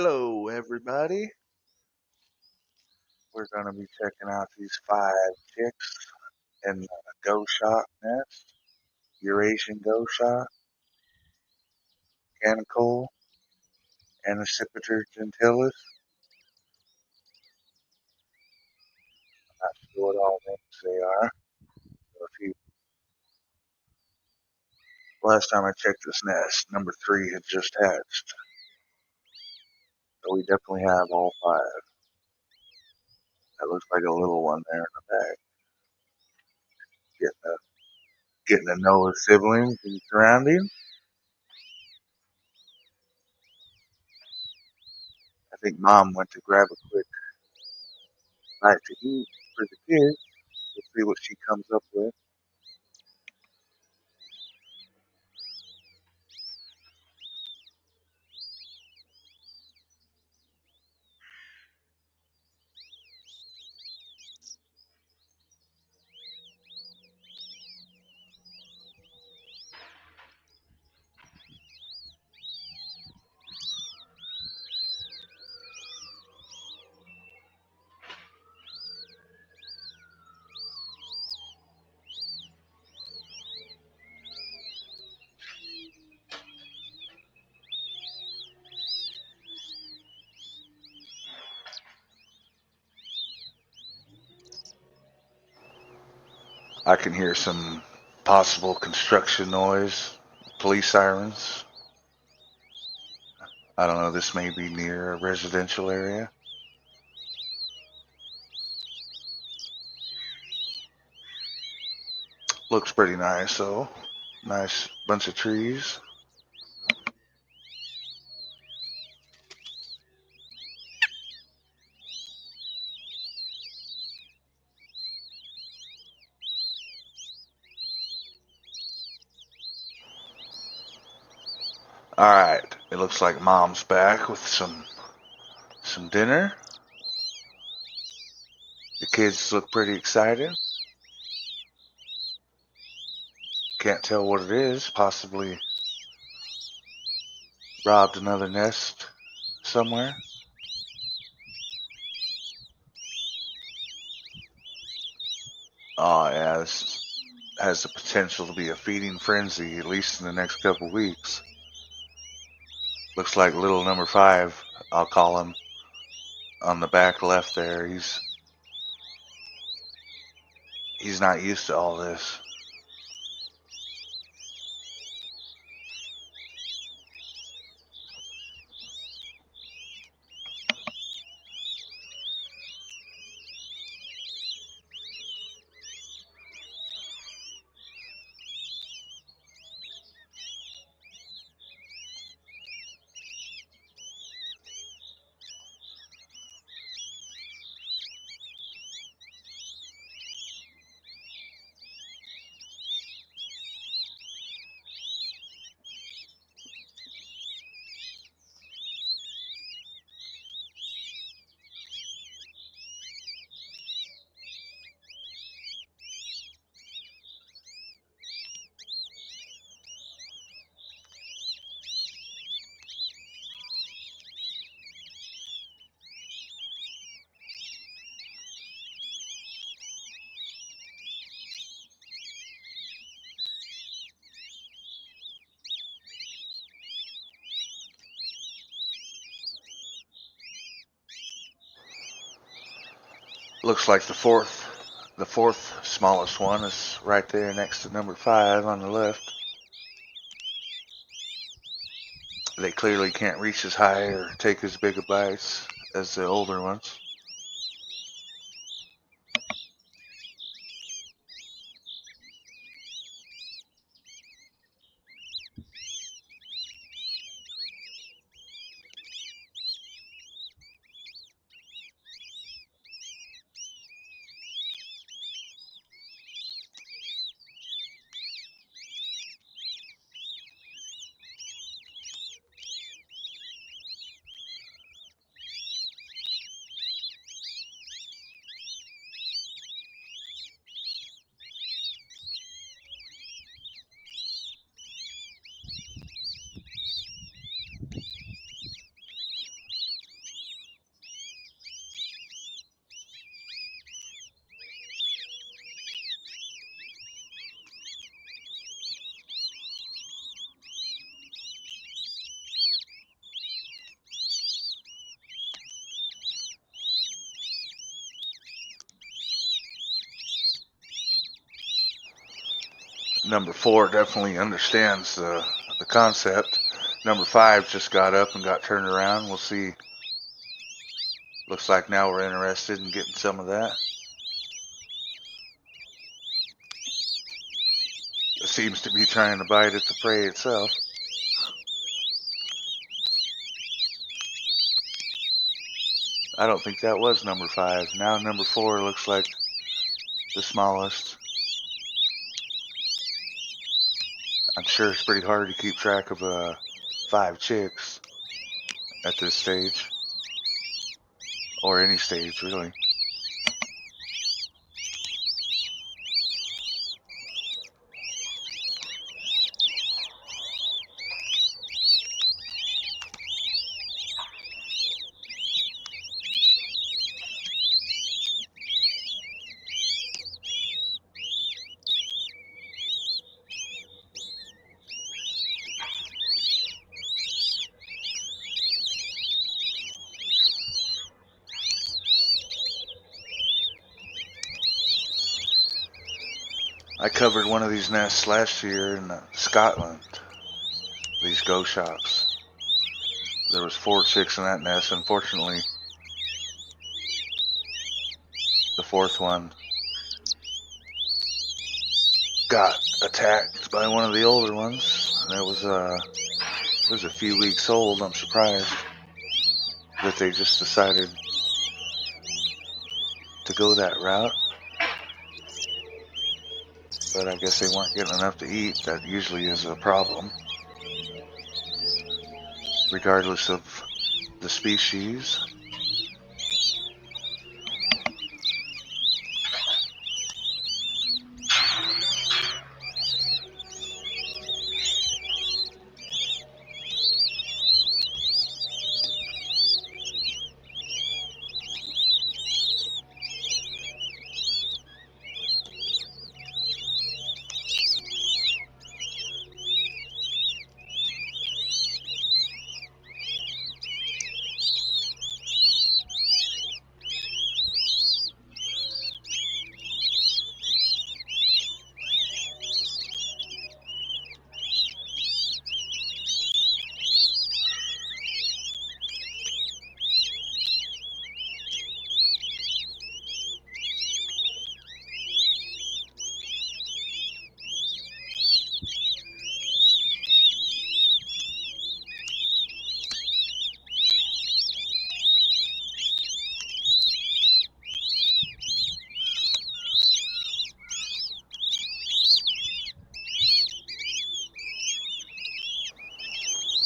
Hello, everybody. We're going to be checking out these 5 chicks in the Goshawk nest. Eurasian Goshawk, Canicle, and Accipiter gentilis. Not sure what all names they are. So last time I checked this nest, number 3 had just hatched. So we definitely have all 5. That looks like a little one there in the back. Getting to know his siblings and surroundings. I think Mom went to grab a quick bite to eat for the kids. We'll see what she comes up with. I can hear some possible construction noise, police sirens. I don't know, this may be near a residential area. Looks pretty nice though. Nice bunch of trees. Alright, it looks like Mom's back with some dinner. The kids look pretty excited. Can't tell what it is. Possibly robbed another nest somewhere. Oh yeah, this has the potential to be a feeding frenzy, at least in the next couple weeks. Looks like little number 5, I'll call him, on the back left there. He's not used to all this. Looks like the fourth smallest one is right there next to number 5 on the left. They clearly can't reach as high or take as big a bites as the older ones. Number 4 definitely understands the concept. Number 5 just got up and got turned around. We'll see. Looks like now we're interested in getting some of that. It seems to be trying to bite at the prey itself. I don't think that was number 5. Now number 4 looks like the smallest. I'm sure it's pretty hard to keep track of 5 chicks at this stage. Or any stage, really. I covered one of these nests last year in Scotland. These Goshawks. There was 4 chicks in that nest. Unfortunately, the 4th one got attacked by one of the older ones. And it was a few weeks old. I'm surprised that they just decided to go that route. But I guess they weren't getting enough to eat. That usually is a problem, regardless of the species.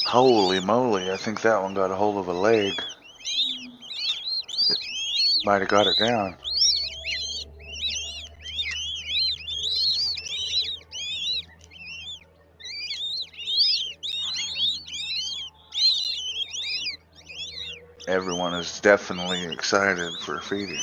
Holy moly, I think that one got a hold of a leg. It might have got it down. Everyone is definitely excited for feeding.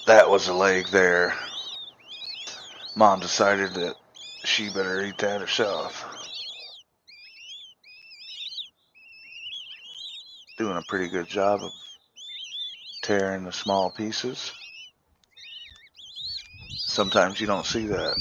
That was a leg there. Mom decided that She better eat that herself. Doing a pretty good job of tearing the small pieces. Sometimes you don't see that.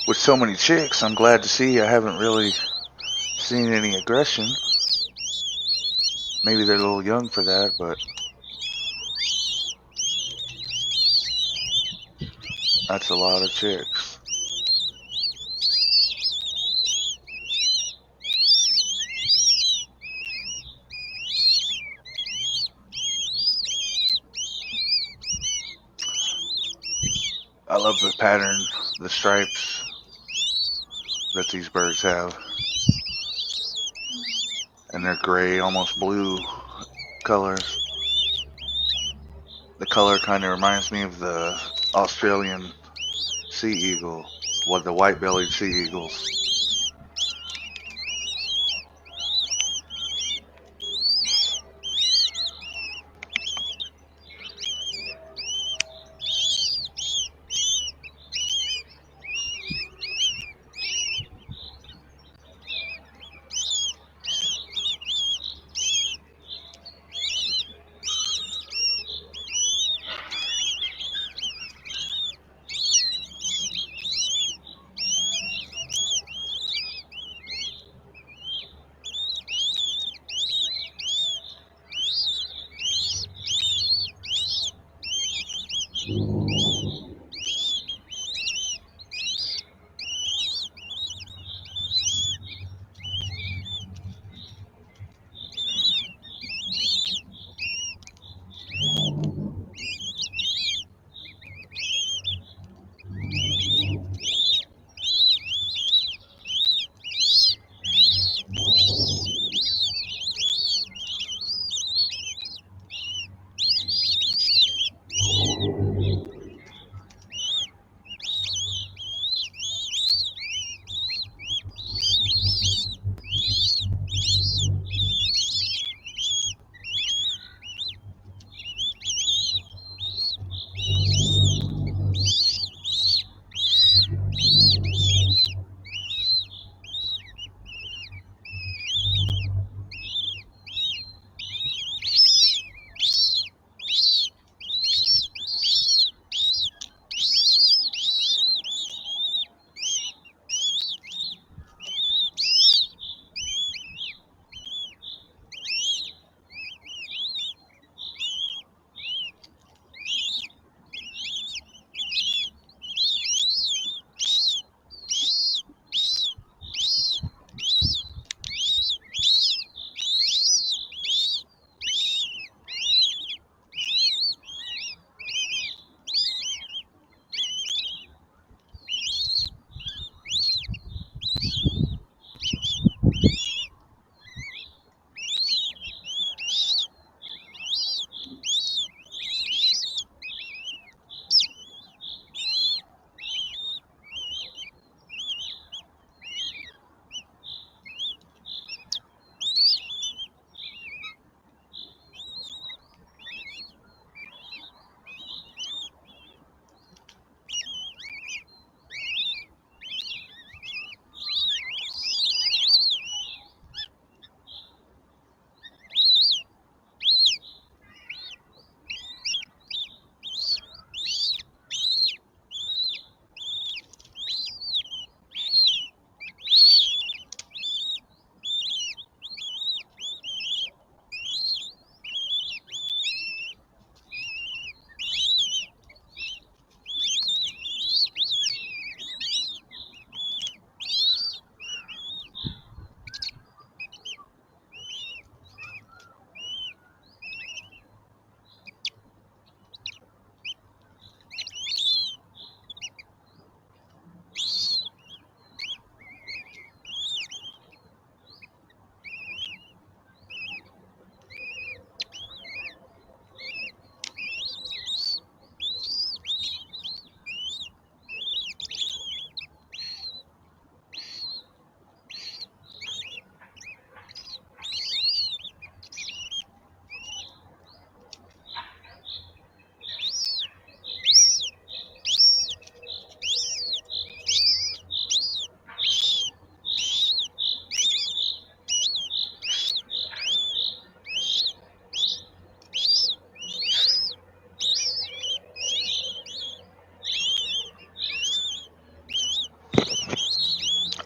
With so many chicks, I'm glad to see I haven't really seen any aggression. Maybe they're a little young for that, but that's a lot of chicks. I love the pattern, the stripes that these birds have. And they're gray, almost blue colors. The color kind of reminds me of the Australian sea eagle, what the white-bellied sea eagles.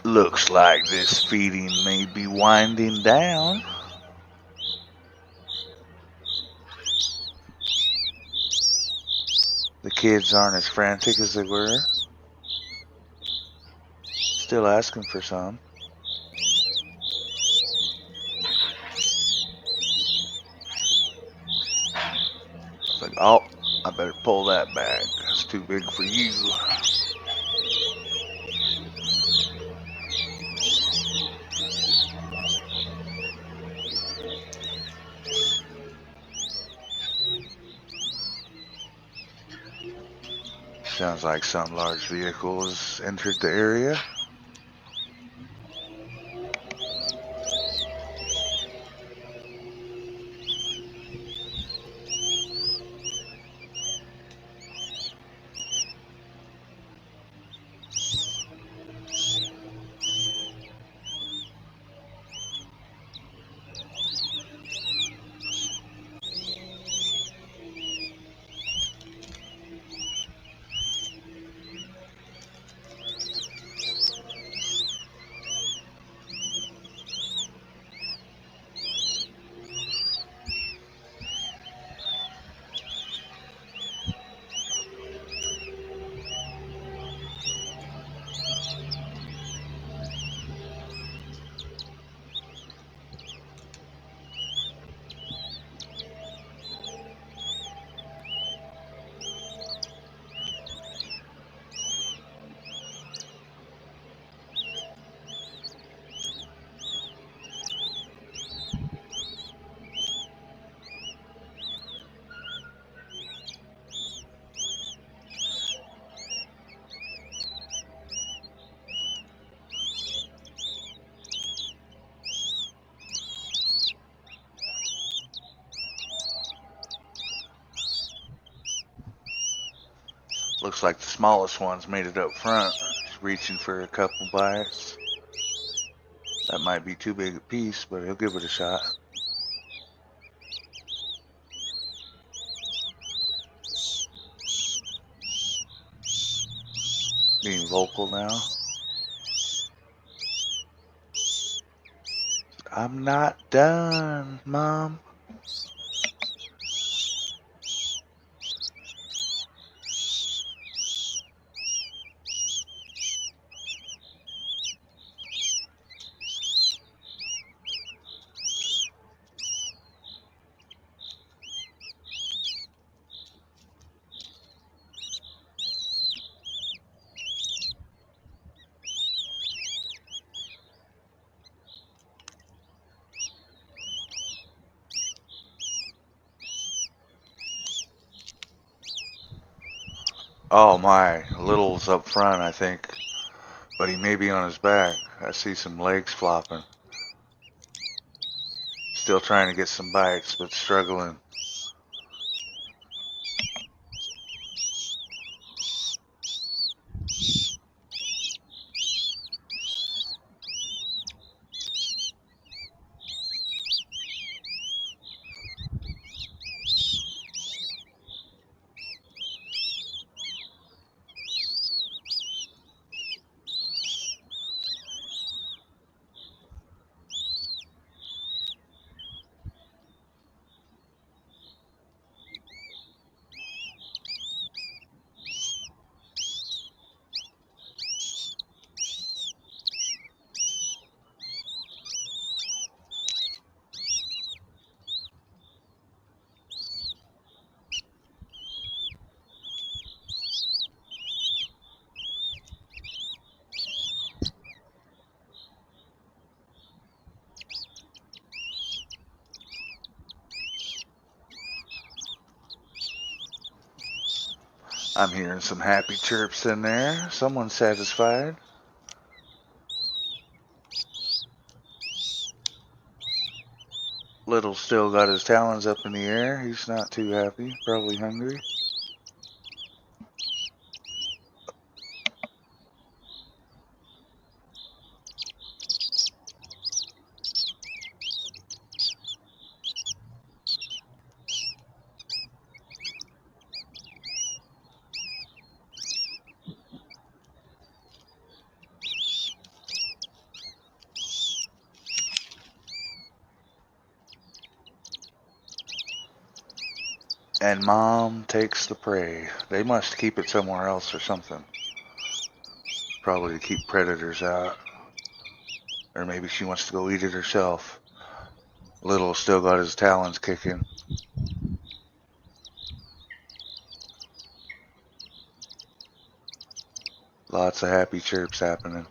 Looks like this feeding may be winding down. The kids aren't as frantic as they were. Still asking for some. It's like, oh, I better pull that back. That's too big for you. Sounds like some large vehicle has entered the area. Looks like the smallest one's made it up front. He's reaching for a couple bites. That might be too big a piece, but he'll give it a shot. Being vocal now. I'm not done, Mom. Oh my, Little's up front, I think. But he may be on his back. I see some legs flopping. Still trying to get some bites, but struggling. I'm hearing some happy chirps in there. Someone's satisfied. Little still got his talons up in the air. He's not too happy. Probably hungry. And Mom takes the prey. They must keep it somewhere else or something. Probably to keep predators out. Or maybe she wants to go eat it herself. Little still got his talons kicking. Lots of happy chirps happening.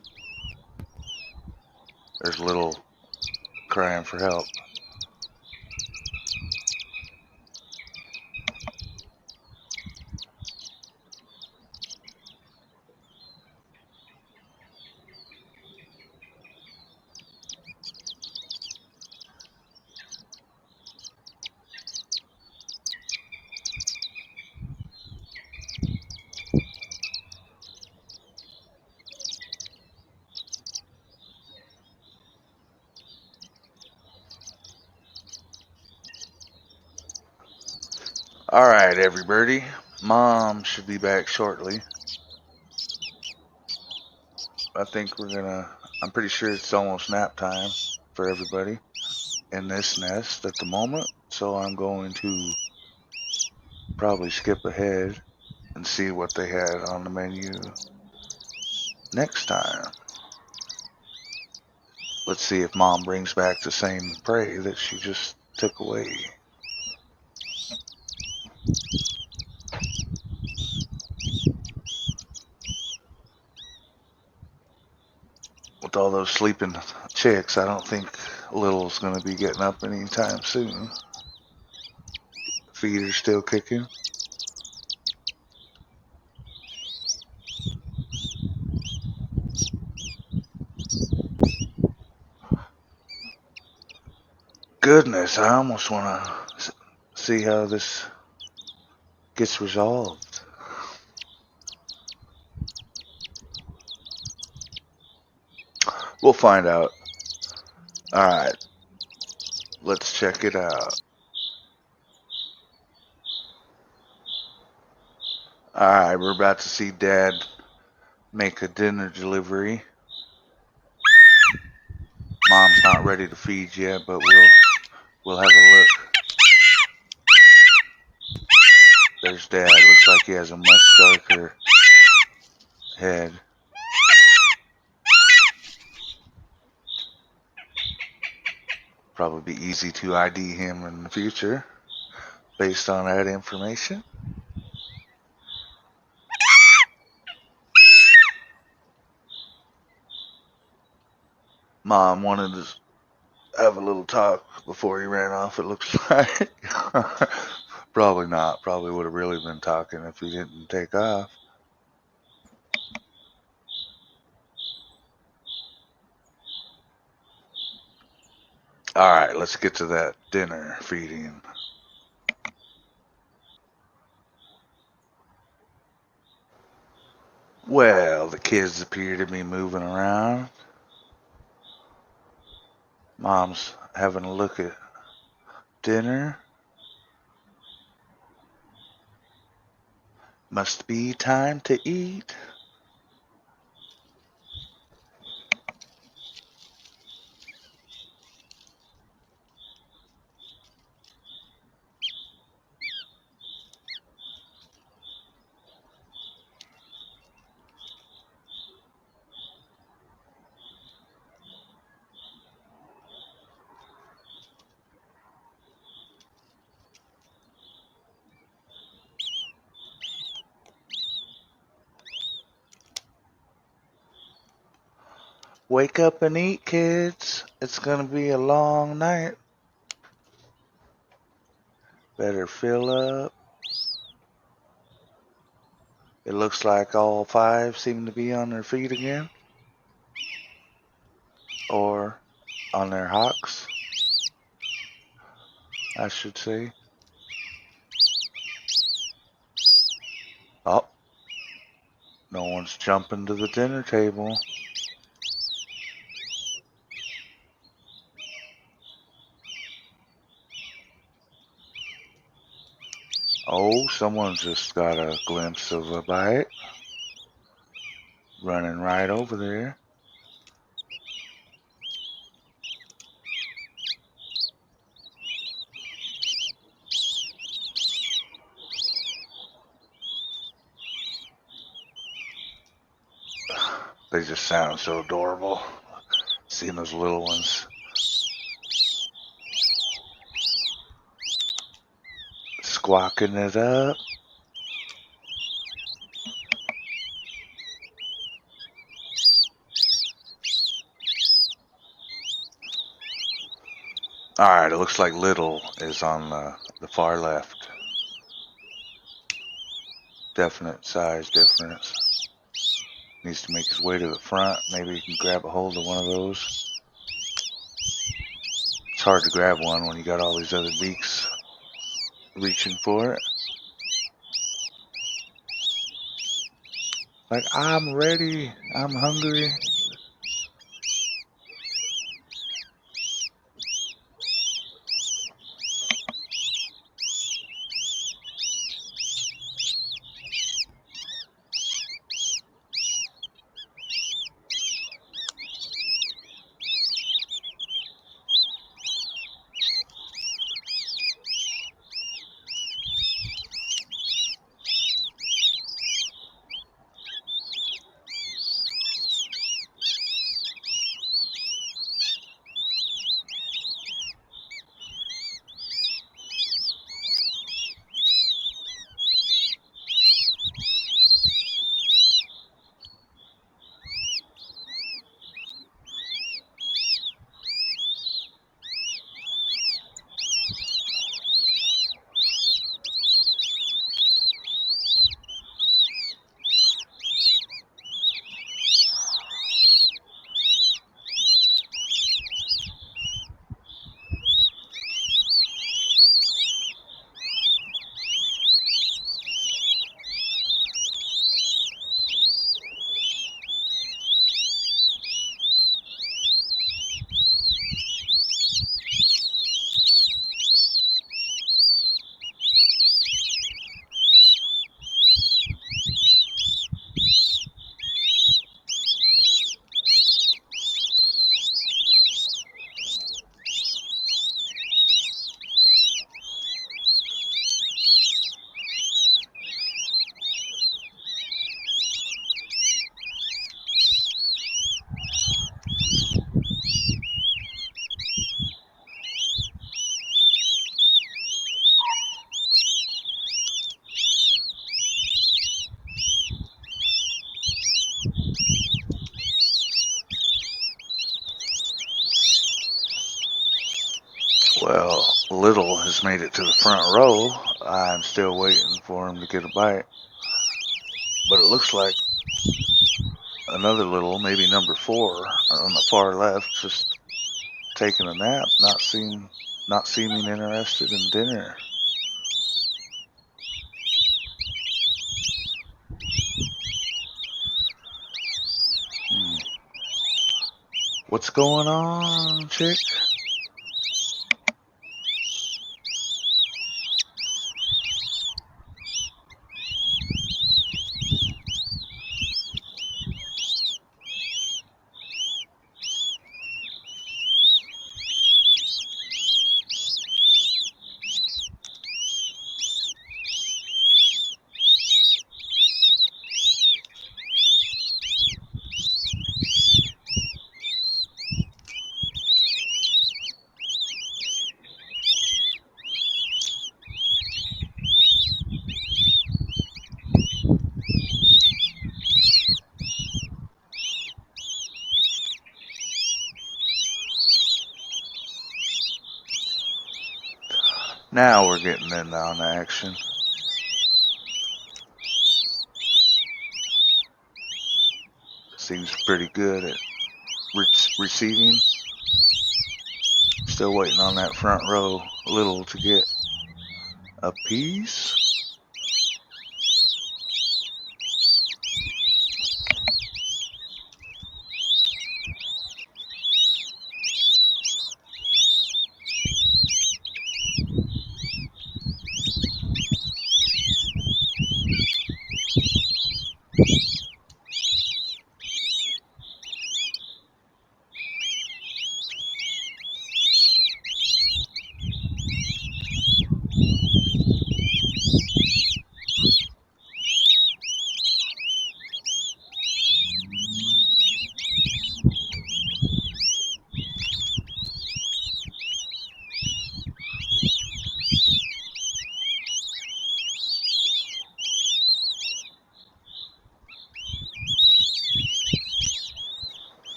There's Little crying for help. Alright, everybody. Mom should be back shortly. I think I'm pretty sure it's almost nap time for everybody in this nest at the moment. So I'm going to probably skip ahead and see what they had on the menu next time. Let's see if Mom brings back the same prey that she just took away. With all those sleeping chicks, I don't think Little's going to be getting up anytime soon. Feet are still kicking. Goodness, I almost want to see how this gets resolved. We'll find out. Alright, let's check it out. Alright, we're about to see Dad make a dinner delivery. Mom's not ready to feed yet, but we'll have a look. There's Dad. Looks like he has a much darker head. Probably be easy to ID him in the future based on that information. Mom wanted to have a little talk before he ran off, it looks like. Probably not. Probably would have really been talking if he didn't take off. Alright, let's get to that dinner feeding. Well, the kids appear to be moving around. Mom's having a look at dinner. Must be time to eat. Wake up and eat, kids. It's gonna be a long night. Better fill up. It looks like all five seem to be on their feet again. Or on their hocks, I should say. Oh, no one's jumping to the dinner table. Oh, someone just got a glimpse of a bite. Running right over there. They just sound so adorable. Seeing those little ones. Squawking it up. Alright, it looks like Little is on the far left. Definite size difference. Needs to make his way to the front. Maybe he can grab a hold of one of those. It's hard to grab one when you got all these other beaks reaching for it. Like, I'm ready. I'm hungry. Well, Little has made it to the front row. I'm still waiting for him to get a bite. But it looks like another Little, maybe number 4, on the far left, just taking a nap, not seeming interested in dinner. What's going on, chick? Now we're getting in on action. Seems pretty good at receiving. Still waiting on that front row Little to get a piece.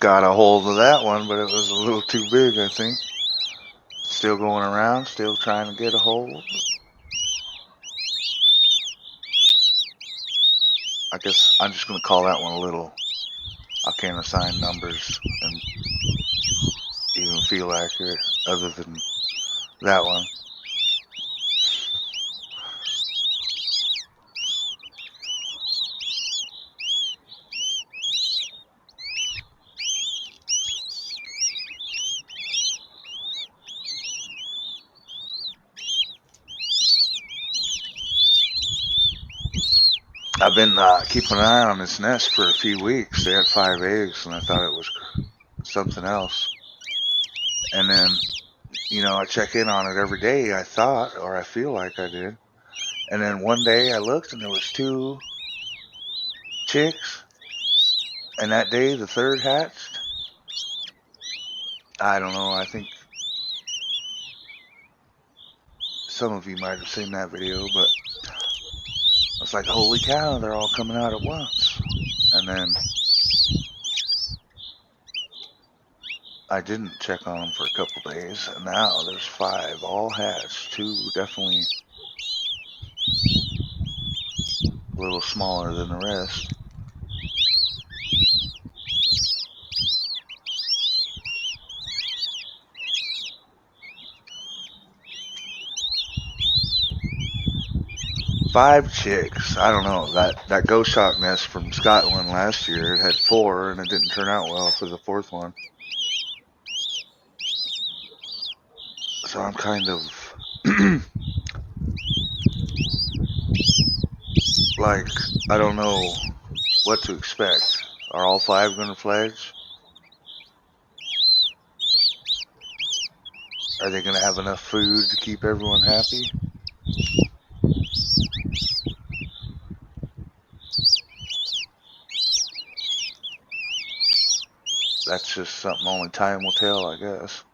got a hold of that one, but it was a little too big, I think. Still going around, still trying to get a hold. I guess I'm just going to call that one a little. I can't assign numbers and even feel accurate other than that one. I've been keeping an eye on this nest for a few weeks. They had 5 eggs, and I thought it was something else. And then, I check in on it every day, I thought, or I feel like I did. And then one day I looked, and there was 2 chicks. And that day, the third hatched. I don't know. I think some of you might have seen that video, but I was like, holy cow, they're all coming out at once. And then I didn't check on them for a couple days, and now there's 5 all hatched. 2 definitely a little smaller than the rest. Five chicks. I don't know. That Goshawk nest from Scotland last year, it had 4, and it didn't turn out well for the 4th one. So I'm kind of like, I don't know what to expect. Are all 5 going to fledge? Are they going to have enough food to keep everyone happy? That's just something only time will tell, I guess.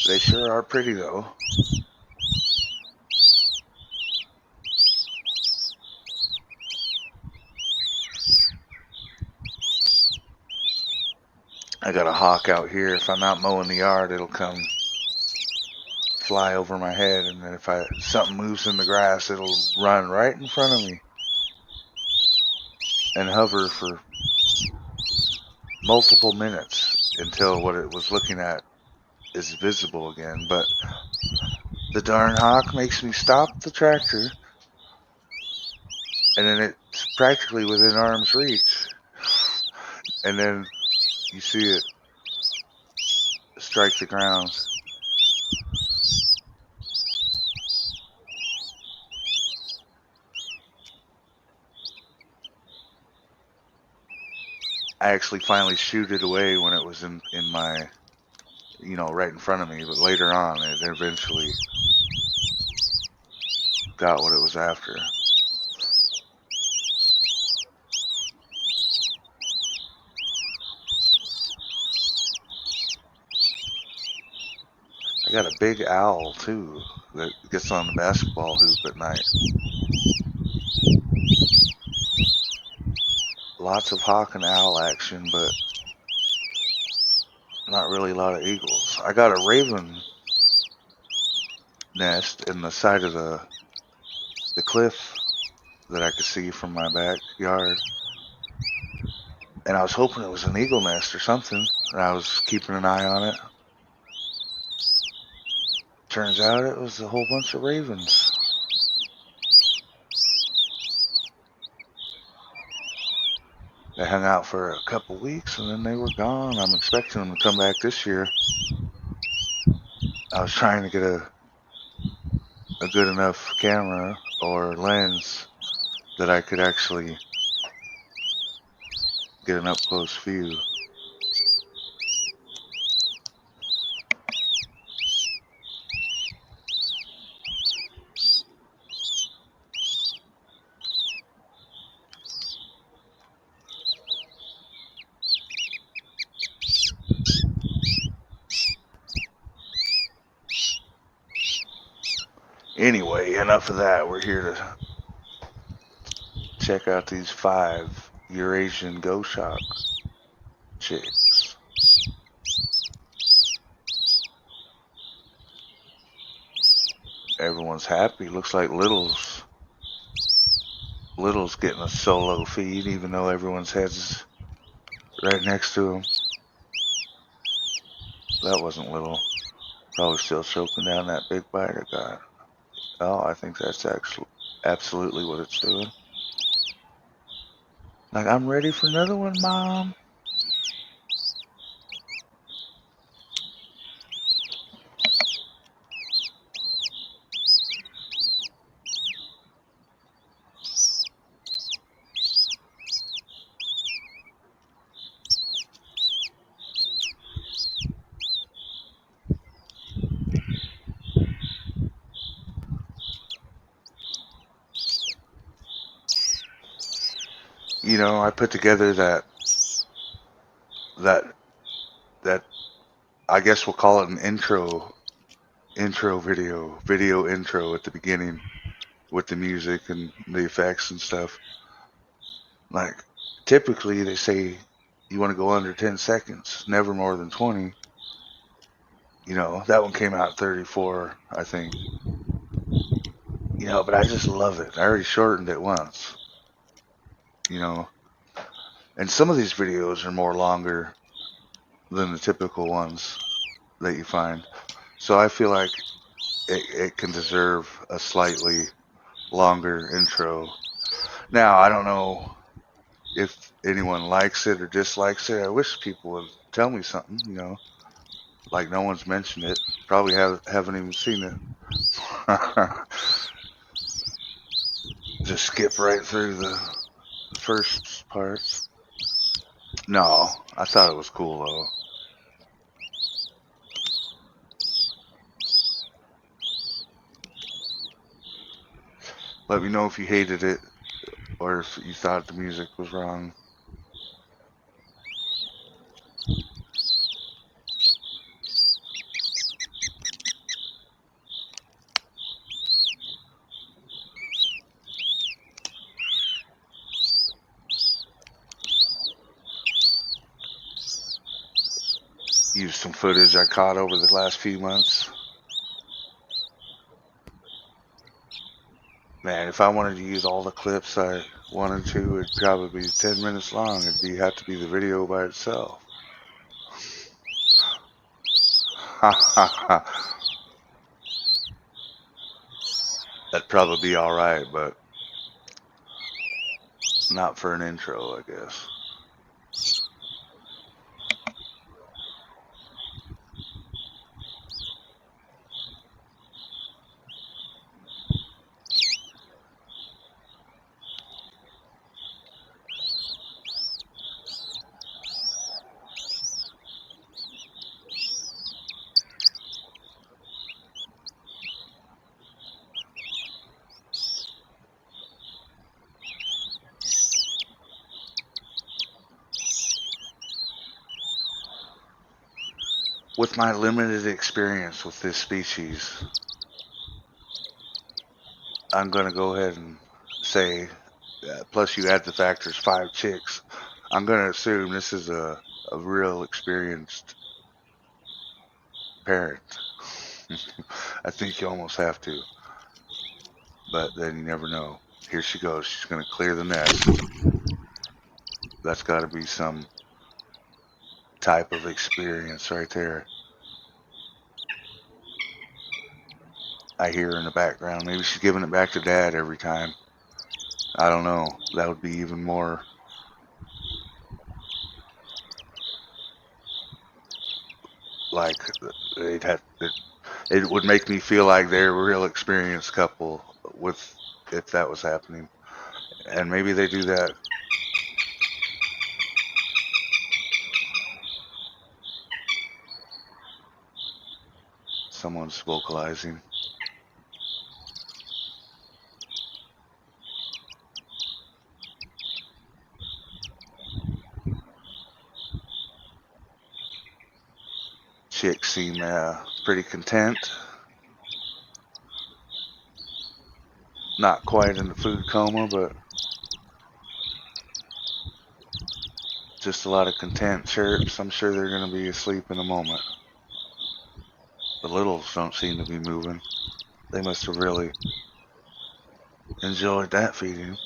They sure are pretty, though. I got a hawk out here. If I'm out mowing the yard, it'll come fly over my head, and then if something moves in the grass, it'll run right in front of me and hover for multiple minutes until what it was looking at is visible again. But the darn hawk makes me stop the tractor, and then it's practically within arm's reach, and then you see it strike the ground. I actually finally shooed it away when it was in my, right in front of me, but later on it eventually got what it was after. I got a big owl too that gets on the basketball hoop at night. Lots of hawk and owl action, but not really a lot of eagles. I got a raven nest in the side of the cliff that I could see from my backyard. And I was hoping it was an eagle nest or something, and I was keeping an eye on it. Turns out it was a whole bunch of ravens. They hung out for a couple weeks and then they were gone. I'm expecting them to come back this year. I was trying to get a good enough camera or lens that I could actually get an up close view. Anyway, enough of that. We're here to check out these 5 Eurasian Goshawk chicks. Everyone's happy. Looks like Little's getting a solo feed, even though everyone's head's right next to him. That wasn't Little. Probably still choking down that big bite I got. Oh, I think that's actually absolutely what it's doing. Like, I'm ready for another one, Mom. You know, I put together that that I guess we'll call it an intro video intro at the beginning with the music and the effects and stuff. Like, typically they say you want to go under 10 seconds, never more than 20. You know, that one came out 34, I think. You know, but I just love it. I already shortened it once. You know, and some of these videos are more longer than the typical ones that you find. So I feel like it can deserve a slightly longer intro. Now, I don't know if anyone likes it or dislikes it. I wish people would tell me something, you know, like no one's mentioned it. Probably haven't even seen it. Just skip right through the first parts. No, I thought it was cool though. Let me know if you hated it or if you thought the music was wrong. Used some footage I caught over the last few months. Man, if I wanted to use all the clips I wanted to, it'd probably be 10 minutes long. Have to be the video by itself. Ha ha ha. That'd probably be alright, but not for an intro, I guess. With my limited experience with this species, I'm going to go ahead and say, plus you add the factors 5 chicks, I'm going to assume this is a real experienced parent. I think you almost have to, but then you never know. Here she goes. She's going to clear the nest. That's got to be some type of experience right there. I hear her in the background. Maybe she's giving it back to Dad every time. I don't know. That would be even more like they'd have. It would make me feel like they're a real experienced couple with if that was happening. And maybe they do that. Someone's vocalizing. Chicks seem pretty content. Not quite in the food coma, but just a lot of content chirps. I'm sure they're going to be asleep in a moment. The littles don't seem to be moving. They must have really enjoyed that feeding.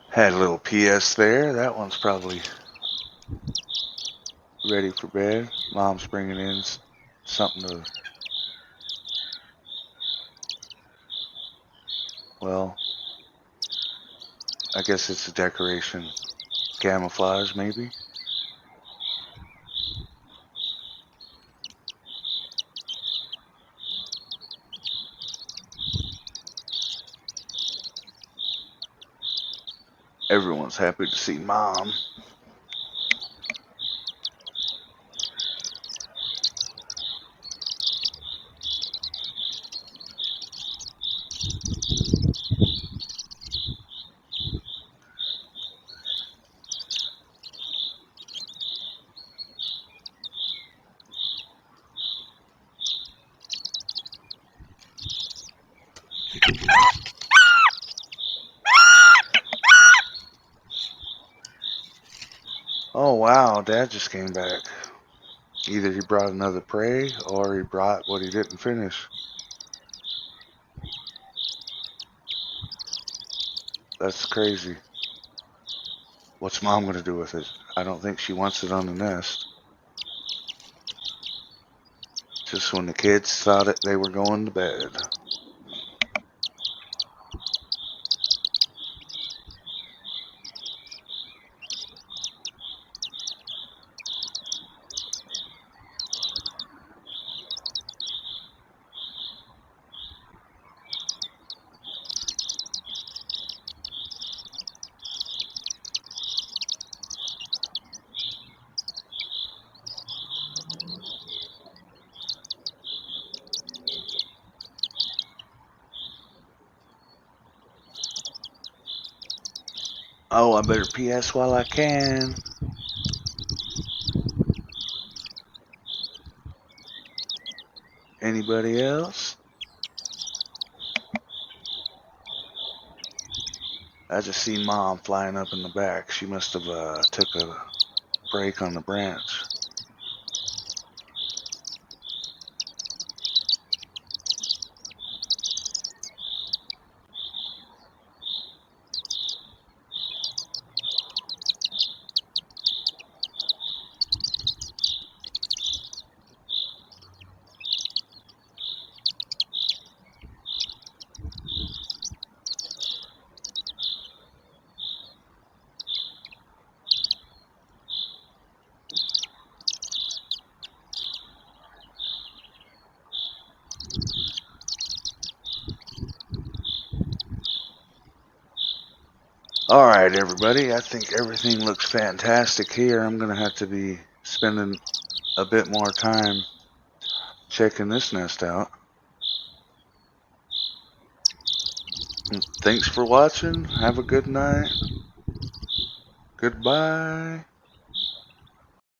Had a little PS there. That one's probably ready for bed. Mom's bringing in something to, well, I guess it's a decoration. Camouflage, maybe? Everyone's happy to see Mom. Oh wow, Dad just came back. Either he brought another prey or he brought what he didn't finish. That's crazy. What's Mom gonna do with it? I don't think she wants it on the nest. Just when the kids thought they were going to bed. Oh, I better PS while I can. Anybody else? I just seen Mom flying up in the back. She must have took a break on the branch. Alright, everybody. I think everything looks fantastic here. I'm going to have to be spending a bit more time checking this nest out. Thanks for watching. Have a good night. Goodbye.